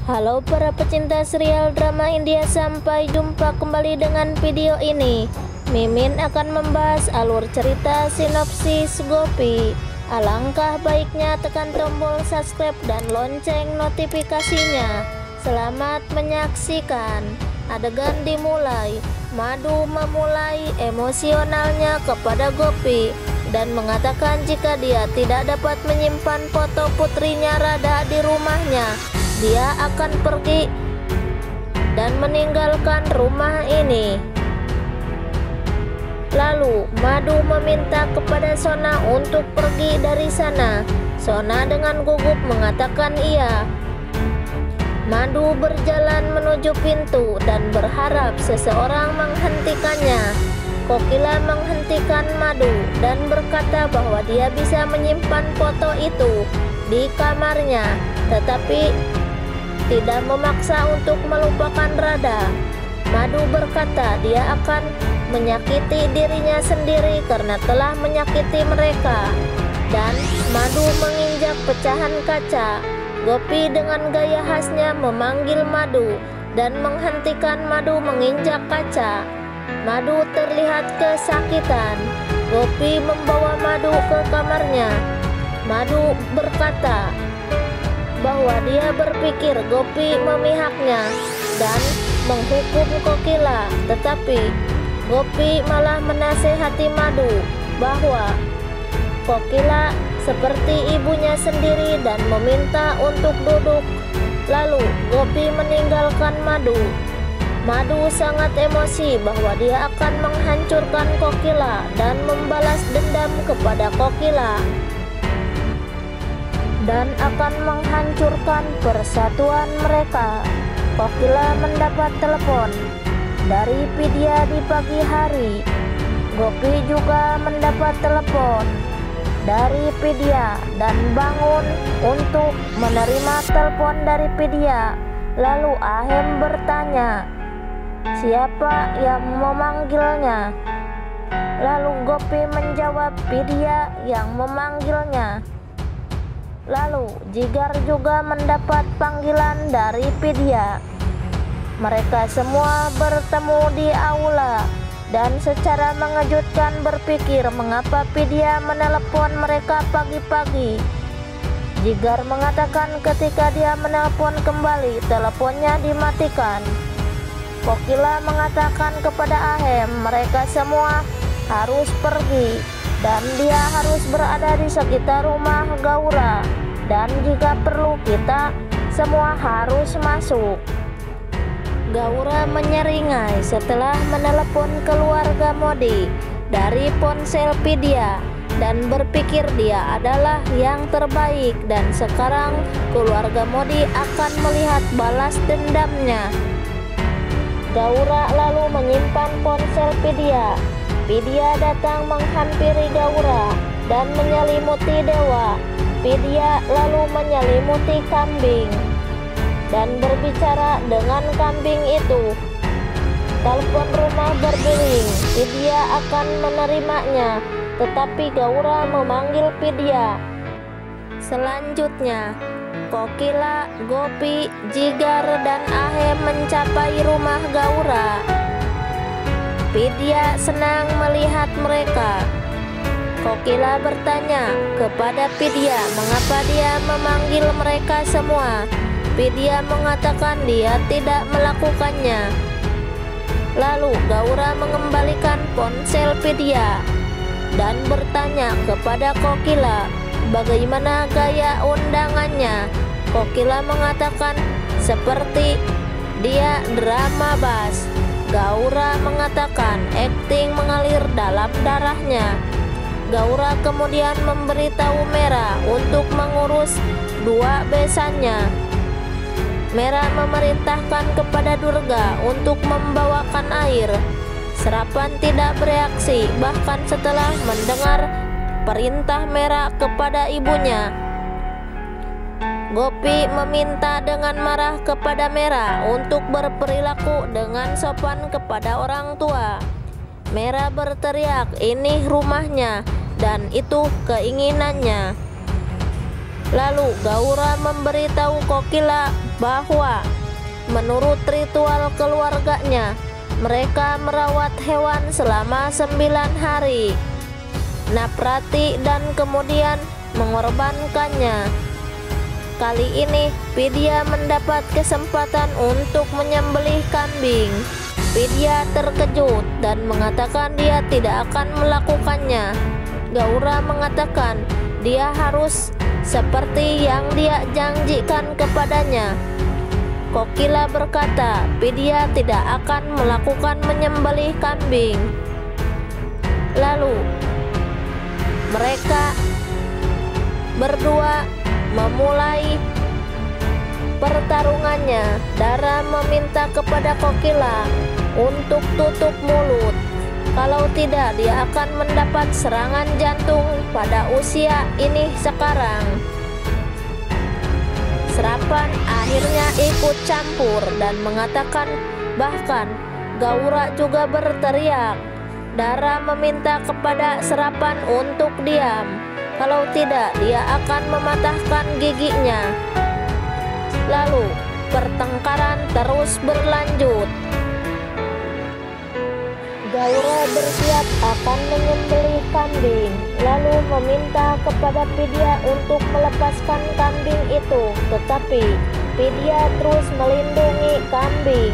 Halo para pecinta serial drama India, sampai jumpa kembali dengan video ini. Mimin akan membahas alur cerita sinopsis Gopi. Alangkah baiknya tekan tombol subscribe dan lonceng notifikasinya. Selamat menyaksikan. Adegan dimulai. Madu memulai emosionalnya kepada Gopi dan mengatakan jika dia tidak dapat menyimpan foto putrinya Radha di rumahnya, dia akan pergi dan meninggalkan rumah ini. Lalu Madu meminta kepada Sona untuk pergi dari sana. Sona dengan gugup mengatakan iya. Madu berjalan menuju pintu dan berharap seseorang menghentikannya. Kokila menghentikan Madu dan berkata bahwa dia bisa menyimpan foto itu di kamarnya, tetapi tidak memaksa untuk melupakan Radha. Madu berkata dia akan menyakiti dirinya sendiri karena telah menyakiti mereka. Dan Madu menginjak pecahan kaca. Gopi dengan gaya khasnya memanggil Madu dan menghentikan Madu menginjak kaca. Madu terlihat kesakitan. Gopi membawa Madu ke kamarnya. Madu berkata bahwa dia berpikir Gopi memihaknya dan menghukum Kokila, tetapi Gopi malah menasehati Madu bahwa Kokila seperti ibunya sendiri dan meminta untuk duduk. Lalu Gopi meninggalkan Madu. Madu sangat emosi bahwa dia akan menghancurkan Kokila dan membalas dendam kepada Kokila dan akan menghancurkan persatuan mereka. Kokila mendapat telepon dari Vidya di pagi hari. Gopi juga mendapat telepon dari Vidya dan bangun untuk menerima telepon dari Vidya. Lalu Ahem bertanya siapa yang memanggilnya. Lalu Gopi menjawab Vidya yang memanggilnya. Lalu Jigar juga mendapat panggilan dari Vidya. Mereka semua bertemu di aula dan secara mengejutkan berpikir mengapa Vidya menelepon mereka pagi-pagi. Jigar mengatakan ketika dia menelpon kembali, teleponnya dimatikan. Kokila mengatakan kepada Ahem mereka semua harus pergi dan dia harus berada di sekitar rumah Gaura, dan jika perlu kita semua harus masuk. Gaura menyeringai setelah menelepon keluarga Modi dari ponsel Vidya dan berpikir dia adalah yang terbaik, dan sekarang keluarga Modi akan melihat balas dendamnya. Gaura lalu menyimpan ponsel Vidya. Vidya datang menghampiri Gaura dan menyelimuti Dewa. Vidya lalu menyelimuti kambing dan berbicara dengan kambing itu. Telepon rumah berdering. Vidya akan menerimanya, tetapi Gaura memanggil Vidya. Selanjutnya Kokila, Gopi, Jigar, dan Ahem mencapai rumah Gaura. Vidya senang melihat mereka. Kokila bertanya kepada Vidya mengapa dia memanggil mereka semua. Vidya mengatakan dia tidak melakukannya. Lalu Gaura mengembalikan ponsel Vidya dan bertanya kepada Kokila bagaimana gaya undangannya. Kokila mengatakan seperti dia drama bass. Gaura mengatakan akting mengalir dalam darahnya. Gaura kemudian memberitahu Mera untuk mengurus dua besannya. Mera memerintahkan kepada Durga untuk membawakan air. Serapan tidak bereaksi bahkan setelah mendengar perintah Mera kepada ibunya. Gopi meminta dengan marah kepada Mera untuk berperilaku dengan sopan kepada orang tua. Mera berteriak ini rumahnya dan itu keinginannya. Lalu Gaura memberitahu Kokila bahwa menurut ritual keluarganya, mereka merawat hewan selama 9 hari. Naprati dan kemudian mengorbankannya. Kali ini Vidya mendapat kesempatan untuk menyembelih kambing. Vidya terkejut dan mengatakan dia tidak akan melakukannya. Gaura mengatakan dia harus seperti yang dia janjikan kepadanya. Kokila berkata Vidya tidak akan melakukan menyembelih kambing. Lalu mereka berdua memulai pertarungannya. Dara meminta kepada Kokila untuk tutup mulut, kalau tidak dia akan mendapat serangan jantung pada usia ini sekarang. Serapan akhirnya ikut campur dan mengatakan, bahkan Gaura juga berteriak. Dara meminta kepada Serapan untuk diam, kalau tidak dia akan mematahkan giginya. Lalu pertengkaran terus berlanjut. Gaura bersiap akan menyembelih kambing, lalu meminta kepada Vidya untuk melepaskan kambing itu, tetapi Vidya terus melindungi kambing.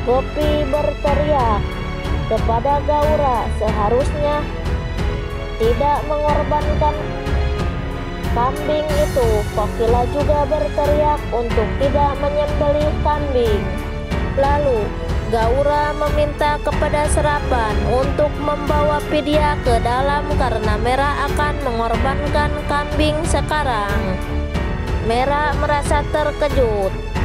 Gopi berteriak kepada Gaura seharusnya tidak mengorbankan kambing itu. Kokila juga berteriak untuk tidak menyembelih kambing. Lalu Gaura meminta kepada Serapan untuk membawa Vidya ke dalam karena Mera akan mengorbankan kambing sekarang. Mera merasa terkejut.